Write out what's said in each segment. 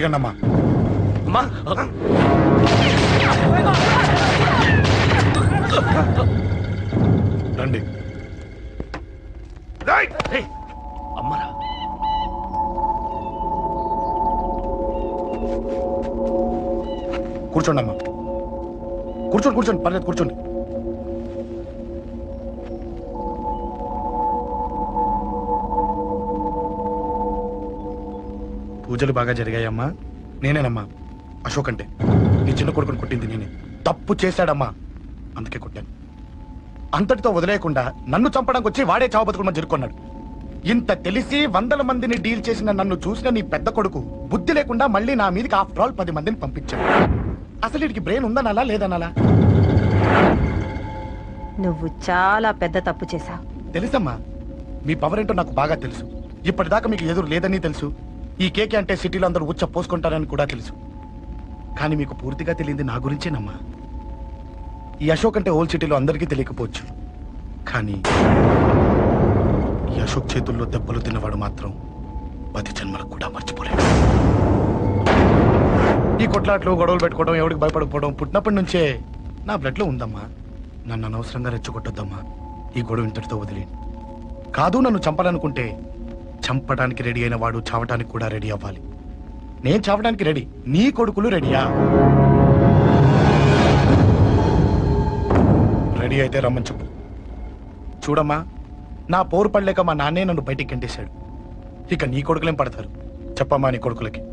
దిగండి అమ్మా. రండి. అమ్మరా కూర్చోండి అమ్మా. కూర్చోండి కూర్చోండి, పర్లేదు కూర్చోండి. పూజలు బాగా జరిగాయమ్మా. నేనేనమ్మా అశోక్ అంటే. నీ చిన్న కొడుకుని కొట్టింది నేనే. తప్పు చేశాడమ్మా, అందుకే కొట్టాను. అంతటితో వదిలేయకుండా నన్ను చంపడానికి వచ్చి వాడే చావు బతుకుని జరుపుకున్నాడు. ఇంత తెలిసి 100 మందిని డీల్ చేసిన నన్ను చూసిన నీ పెద్ద కొడుకు బుద్ధి లేకుండా మళ్ళీ నా మీదకి ఆఫ్టర్ ఆల్ 10 మందిని పంపించాడు. అసలు వీడికి బ్రెయిన్ ఉందనాలా లేదనాలా? నువ్వు చాలా పెద్ద తప్పు చేశావు. తెలుసమ్మా, మీ పవర్ ఏంటో నాకు బాగా తెలుసు. ఇప్పటిదాకా మీకు ఎదురు లేదని తెలుసు. ఈ కేకే అంటే సిటీలో అందరూ ఉచ్చ పోసుకుంటారని కూడా తెలుసు. కానీ మీకు పూర్తిగా తెలియంది నా గురించేనమ్మా. ఈ అశోక్ అంటే ఓల్డ్ సిటీలో అందరికీ తెలియకపోవచ్చు, కానీ ఈ అశోక్ చేతుల్లో దెబ్బలు తిన్నవాడు మాత్రం 10 జన్మలకు కూడా మర్చిపోలేడు. ఈ కొట్లాట్లు గొడవలు పెట్టుకోవడం, ఎవరికి భయపడకపోవడం పుట్టినప్పటి నుంచే నా బ్లడ్ లో ఉందమ్మా. నన్ను అనవసరంగా రెచ్చగొట్టొద్దమ్మా. ఈ గొడవ ఇంతటితో వదిలే. కాదు, నన్ను చంపాలనుకుంటే చంపడానికి రెడీ అయిన వాడు చావటానికి కూడా రెడీ అవ్వాలి. నేను చావడానికి రెడీ, నీ కొడుకులు రెడీయా? రెడీ అయితే రమ్మని చెప్పు. చూడమ్మా, నా పోరు పడలేక మా నాన్నే నన్ను బయటికి గంటేశాడు. ఇక నీ కొడుకులేం పడతారు? చెప్పమ్మా నీ కొడుకులకి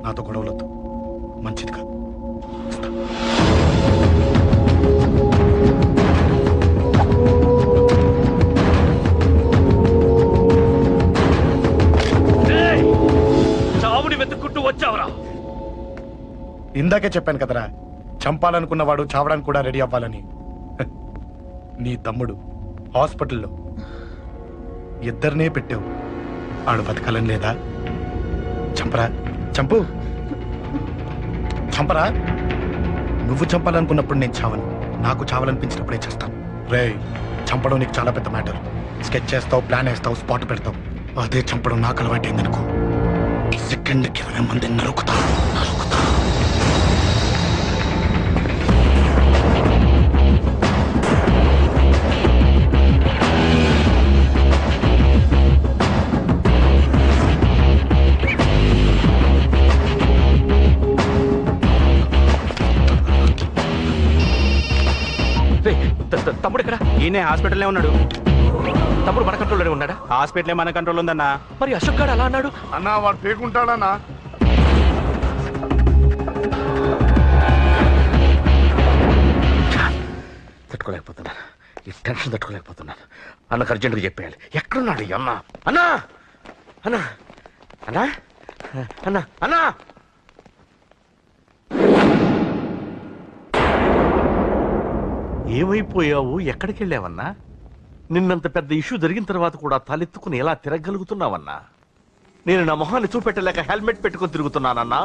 నాతో గొడవలొద్దు, మంచిది కాదు. చావుని వెతుక్కుంటూ వచ్చావురా. ఇందాకే చెప్పాను కదరా, చంపాలనుకున్నవాడు చావడానికి కూడా రెడీ అవ్వాలని. నీ తమ్ముడు హాస్పిటల్లో ఇద్దరినే పెట్టావు. ఆడు బతకాలని లేదా? చంపరా, చంపు, చంపరా. నువ్వు చంపాలనుకున్నప్పుడు నేను చావను, నాకు చావాలనిపించినప్పుడే చేస్తాను. రే, చంపడం నీకు చాలా పెద్ద మ్యాటర్. స్కెచ్ చేస్తావు, ప్లాన్ వేస్తావు, స్పాట్ పెడతావు. అదే చంపడం నాకు అలవాటైందనుకో, సెకండ్కి 20 మందిని నరుకుతా. తమ్ముడు ఇక్కడ? ఈయనే హాస్పిటల్లో ఉన్నాడు. తమ్ముడు మన కంట్రోల్లోనే ఉన్నాడా? హాస్పిటలే మన కంట్రోల్ ఉందన్నా. మరి అశోక్ గారు అలా అన్నాడు. అన్నా వాడు పేకుంటాడన్నా. తట్టుకోలేకపోతున్నాను, ఈ టెన్షన్ తట్టుకోలేకపోతున్నాను. అన్నకు అర్జెంటుగా చెప్పేయాలి. ఎక్కడున్నాడు ఈ అన్న? అన్నా అన్నా అన్నా అన్నా అన్నా ఏమైపోయావు? ఎక్కడికి వెళ్ళావన్నా? నిన్నంత పెద్ద ఇష్యూ జరిగిన తర్వాత కూడా తలెత్తుకుని ఎలా తిరగలుగుతున్నావన్నా? నేను నా మొహాన్ని చూపెట్టలేక హెల్మెట్ పెట్టుకుని తిరుగుతున్నానన్నా.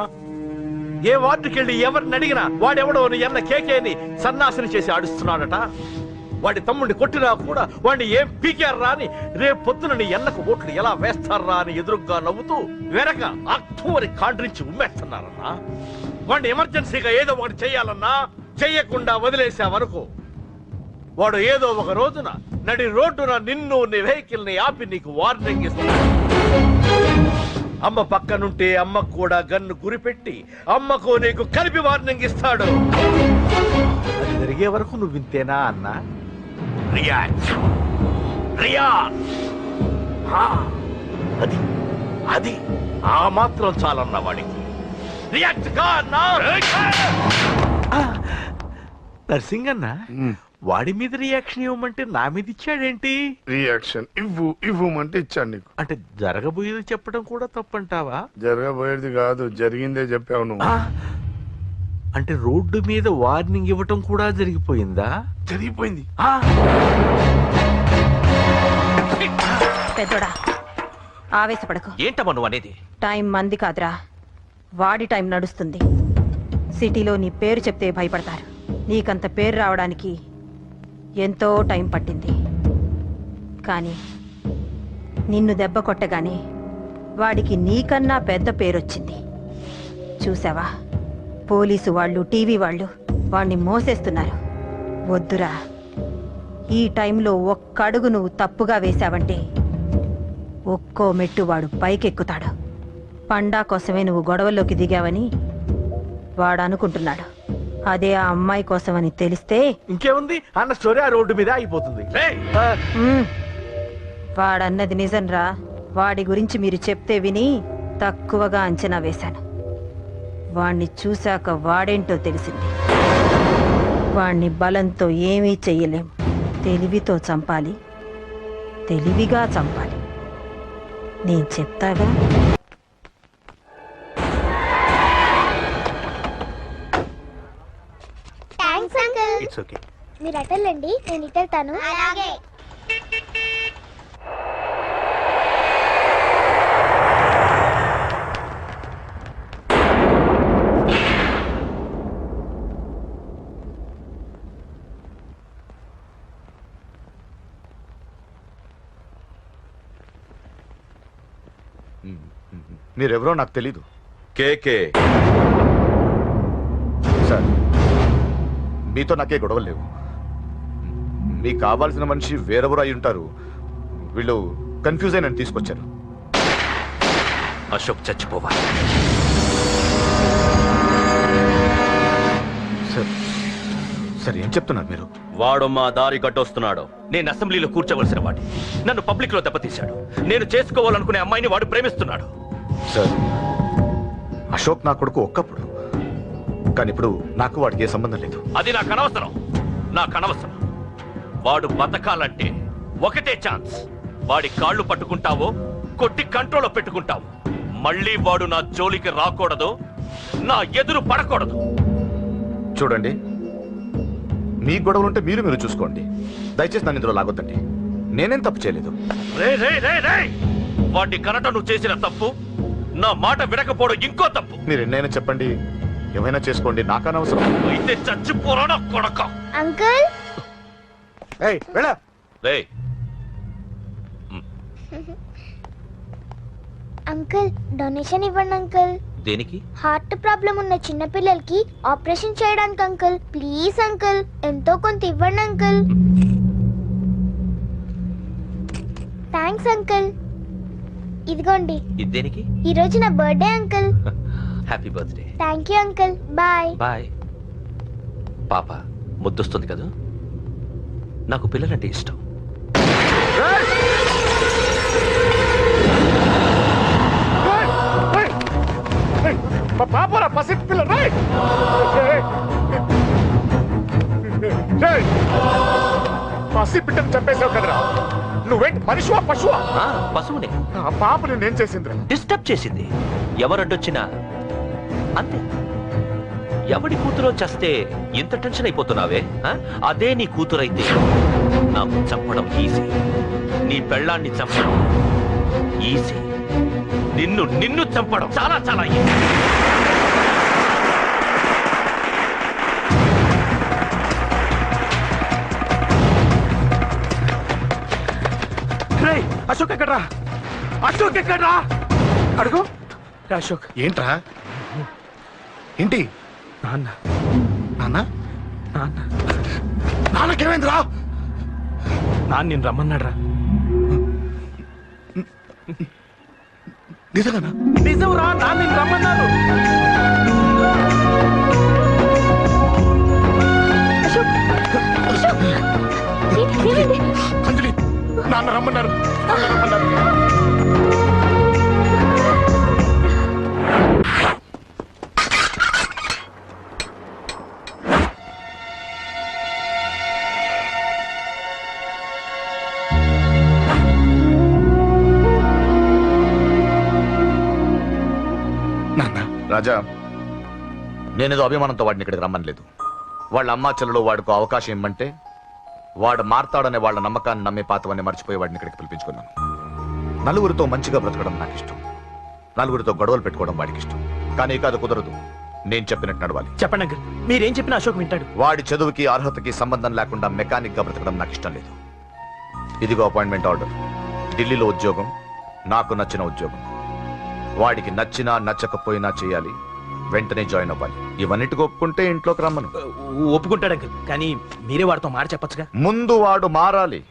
ఏ వార్డుకి వెళ్ళి ఎవరిని అడిగినా వాడెవడో నీ అన్న కేకేని సన్నాసిని చేసి ఆడిస్తున్నాడట. వాడి తమ్ముడిని కొట్టినా కూడా వాడిని ఏం పీకారా అని రేపు పొద్దున నీ అన్నకు ఓట్లు ఎలా వేస్తారా అని ఎదురుగ్గా నవ్వుతూ వెనక అక్టోబరి కాండ్రించి ఉమ్మేస్తున్నారన్నా. వాడిని ఎమర్జెన్సీగా ఏదో ఒకటి చెయ్యాలన్నా. చెయ్యకుండా వదిలేసావనుకో, వాడు ఏదో ఒక రోజున నడి రోడ్డున నిన్ను నీ వెహికల్ ని ఆపి నీకు వార్నింగ్ ఇస్తాడు. అమ్మ పక్కనుంటే అమ్మకు కూడా గన్ను గురిపెట్టి అమ్మకు నీకు కలిపి వార్నింగ్ ఇస్తాడు. అది జరిగే వరకు నువ్వు వింతేనా అన్నా? రియాక్ట్ అది అది ఆ మాత్రం చాలన్నా వాడికి. రియాక్ట్ కా అన్నా. నర్సింగ్ అన్నా, వాడి మీద రియాక్షన్ ఇవ్వమంటే నా మీద ఇచ్చాడేంటి? రియాక్షన్ ఇవ్వమంటే ఇచ్చాను నీకు. అంటే జరగబోయేది చెప్పడం కూడా తప్పంటావా? జరగబోయేది కాదు, జరిగిందే చెప్పావు నువ్వు. అంటే రోడ్డు మీద వార్నింగ్ ఇవ్వటం కూడా జరిగిపోయిందా? జరిగిపోయింది. పెద్దోడా, ఆవేశపడకు. ఏంటమ్మా నువ్వు అనేది? టైం మంది కాదురా, వాడి టైం నడుస్తుంది. సిటీలో నీ పేరు చెప్తే భయపడతారు. నీకంత పేరు రావడానికి ఎంతో టైం పట్టింది. కానీ నిన్ను దెబ్బ కొట్టగానే వాడికి నీకన్నా పెద్ద పేరొచ్చింది. చూసావా, పోలీసు వాళ్ళు, టీవీ వాళ్ళు వాణ్ణి మోసేస్తున్నారు. వద్దురా, ఈ టైంలో ఒక్క అడుగు నువ్వు తప్పుగా వేశావంటే ఒక్కో మెట్టు వాడు పైకెక్కుతాడు. పండా కోసమే నువ్వు గొడవల్లోకి దిగావని వాడు అనుకుంటున్నాడు. అదే ఆ అమ్మాయి కోసమని తెలిస్తే ఇంకేముంది అన్న స్టోరీ ఆ రోడ్డు మీద అయిపోతుంది. వాడన్నది నిజంరా. వాడి గురించి మీరు చెప్తే విని తక్కువగా అంచనా వేశాను. వాణ్ణి చూశాక వాడేంటో తెలిసింది. వాణ్ణి బలంతో ఏమీ చెయ్యలేం. తెలివితో చంపాలి, తెలివిగా చంపాలి. నేను చెప్తాగా. Thanks uncle. It's okay. మీరు అటెళ్ళండి, నేను ఇటెళ్తాను. అలాగే. మీరెవరో నాకు తెలీదు. కేకే సార్, మీతో నాకే గొడవలు లేవు. మీకు కావాల్సిన మనిషి వేరెవరో అయి ఉంటారు. వీళ్ళు కన్ఫ్యూజ్ అయి నన్ను తీసుకొచ్చారు. అశోక్ చచ్చిపోవాలి. సార్ సార్ ఏం చెప్తున్నారు మీరు? వాడు మా దారి కట్టొస్తున్నాడు. నేను అసెంబ్లీలో కూర్చోవలసిన వాడి నన్ను పబ్లిక్ లో దెబ్బతీశాడు. నేను చేసుకోవాలనుకునే అమ్మాయిని వాడు ప్రేమిస్తున్నాడు. సార్, అశోక్ నా కొడుకు ఒక్కప్పుడు, కానీ ఇప్పుడు నాకు వాడికి ఏ సంబంధం లేదు. అది నాకు అనవసరం. వాడు బతకాలంటే ఒకటే ఛాన్స్. వాడి కాళ్ళు పట్టుకుంటావో కొట్టి కంట్రోల్లో పెట్టుకుంటావు. మళ్ళీ వాడు నా జోలికి రాకూడదు, నా ఎదురు పడకూడదు. చూడండి, మీ గొడవలుంటే మీరు చూసుకోండి. దయచేసి నన్ను ఇందులో లాగొద్దండి. నేనేం తప్పు చేయలేదు. వాడిని కనట నువ్వు చేసిన తప్పు, నా మాట వినకపోవడం ఇంకో తప్పు. మీరు ఎన్నైనా చెప్పండి, ఏమైనా చేసుకోండి, నాకు అనవసరం. అయితే చచ్చిపోరా నా కొడక. అంకుల్. రేయ్, అంకుల్, డొనేషన్ ఇవ్వండి అంకుల్. దేనికి? హార్ట్ ప్రాబ్లం ఉన్న చిన్న పిల్లలకి ఆపరేషన్ చేయడానికి అంకుల్. ప్లీజ్ అంకుల్, ఎంతో కొంత ఇవ్వండి అంకుల్. Thanks uncle. ఇదిగోండి. ఇది దేనికి? ఈ రోజు నా birthday uncle. Happy birthday. Thank you uncle. Bye. Bye. పాప ముద్దొస్తుంది కదా, నాకు పిల్లలంటే ఇష్టం. పాపరా పసి పిల్ల, పసి బిడ్డను చంపేశావు కదరా. నువ్వేంటి మనిషివా పశువా? పశువుని. ఆ పాపని నేను చేసిందిరా. డిస్టర్బ్ చేసింది. ఎవరడ్డొచ్చినా అంతే. ఎవడి కూతురో చస్తే ఇంత టెన్షన్ అయిపోతున్నావే? అదే నీ కూతురైతే నాకు చంపడం ఈజీ. నీ పెళ్ళాన్ని చంపడం ఈజీ. నిన్ను చంపడం చాలా చాలా ఈజీ. అశోక్ ఎక్కడ్రా? అశోక్ ఎక్కడ్రా? అడుగు. అశోక్ ఏంట్రా? ఏంటి? నాన్న నాన్న నాన్న నాన్నకేమైందిరా? నాన్న నేను రమ్మన్నాడ్రా. నిజంగానా? నిజంరా, నాన్న నేను రమ్మన్నాను. అంజలి, నాన్న రమ్మన్నారు. రాజా, నేనేదో అభిమానంతో వాడిని ఇక్కడికి రమ్మనలేదు. వాళ్ళ అమ్మా చెల్లెలు వాడికి అవకాశం ఇమ్మంటే వాడు మారతాడనే వాళ్ళ నమ్మకాన్ని నమ్మే పాతవన్నీ మర్చిపోయి వాడిని ఇక్కడికి పిలిపించుకున్నాను. నలుగురితో మంచిగా బ్రతకడం నాకు ఇష్టం, నలుగురితో గొడవలు పెట్టుకోవడం వాడికి ఇష్టం. కానీ ఇక అది కుదరదు. నేను చెప్పినట్టు నడవాలి. చెప్పండి అంకుల్, మీరేం చెప్పినా అశోక్ వింటాడు. వాడి చదువుకి అర్హతకి సంబంధం లేకుండా మెకానిక్ గా బ్రతకడం నాకు ఇష్టం లేదు. ఇదిగో అపాయింట్మెంట్ ఆర్డర్. ఢిల్లీలో ఉద్యోగం, నాకు నచ్చిన ఉద్యోగం. వాడికి నచ్చినా నచ్చకపోయినా చేయాలి. వెంటనే జాయిన్ అవ్వాలి. ఇవన్నిటికి ఒప్పుకుంటే ఇంట్లోకి రమ్మను. ఒప్పుకుంటాడు అంకుల్, కానీ మీరే వాడితో మాట చెప్పొచ్చుగా. ముందు వాడు మారాలి.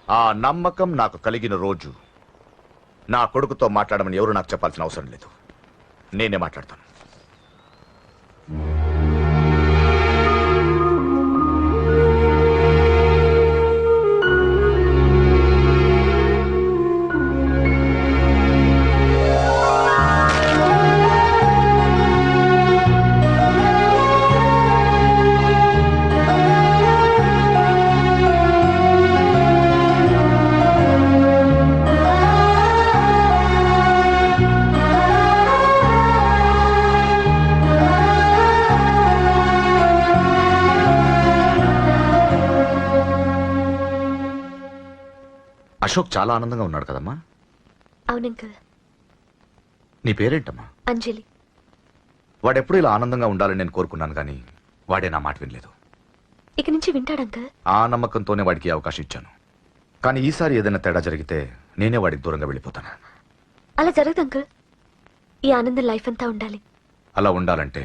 ఆ నమ్మకం నాకు కలిగిన రోజు నా కొడుకుతో మాట్లాడమని ఎవరు నాకు చెప్పాల్సిన అవసరం లేదు. నేనే మాట్లాడతాను. అశోక్ చాలా ఆనందంగా ఉన్నాడు కదమ్మా? అవునంకల్. నీ పేరేంటమ్మా? అంజలి. వాడెప్పుడు ఇలా ఆనందంగా ఉండాలని నేను కోరుకున్నాను, కానీ వాడే నా మాట వినలేదు. ఇక నుంచి వింటాడంకల్. ఆ నమ్మకంతోనే వాడికి అవకాశం ఇచ్చాను. కానీ ఈసారి ఏదైనా తేడా జరిగితే నేనే వాడికి దూరంగా వెళ్ళిపోతాను. అలా జరగదు అంకల్. ఈ ఆనందం లైఫ్ అంతా ఉండాలి. అలా ఉండాలంటే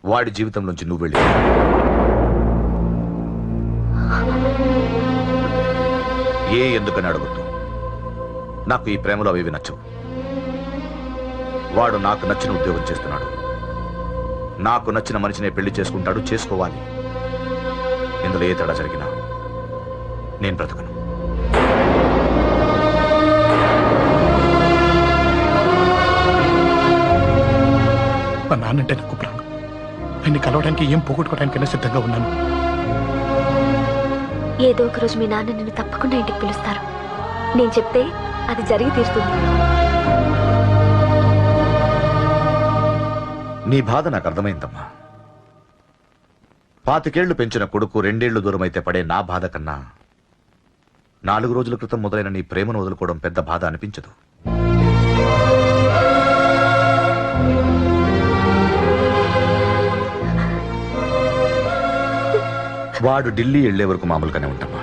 వాడి జీవితంలోంచి నువ్వు వెళ్ళి ఎందుకని అడుగుతూ నాకు ఈ ప్రేమలో అవి నచ్చవు. వాడు నాకు నచ్చిన ఉద్యోగం చేస్తున్నాడు. నాకు నచ్చిన మనిషినే పెళ్లి చేసుకుంటాడు, చేసుకోవాలి. ఇందులో ఏ తేడా జరిగినా నేను బ్రతకను. మా నాన్నంటే నాకు ప్రాణం. ఆయన్ని కలవడానికి ఏం పోగొట్టుకోవడానికైనా సిద్ధంగా ఉన్నాను. ఏదో ఒక రోజు మీ నాన్న నిన్ను తప్పకుండా ఇంటికి పిలుస్తారు. నేను చెప్తే అది జరిగి తీరుతుంది. నీ బాధ నాకు అర్థమైందమ్మా. 25 ఏళ్లు పెంచిన కొడుకు 2 ఏళ్లు దూరం అయితే పడే నా బాధ కన్నా 4 రోజుల క్రితం మొదలైన నీ ప్రేమను వదులుకోవడం పెద్ద బాధ అనిపించదు. వాడు ఢిల్లీ వెళ్లే వరకు మామూలుగానే ఉంటామా.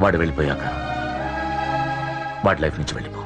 వాడు వెళ్ళిపోయాక వాడి లైఫ్ నుంచి వెళ్ళిపో.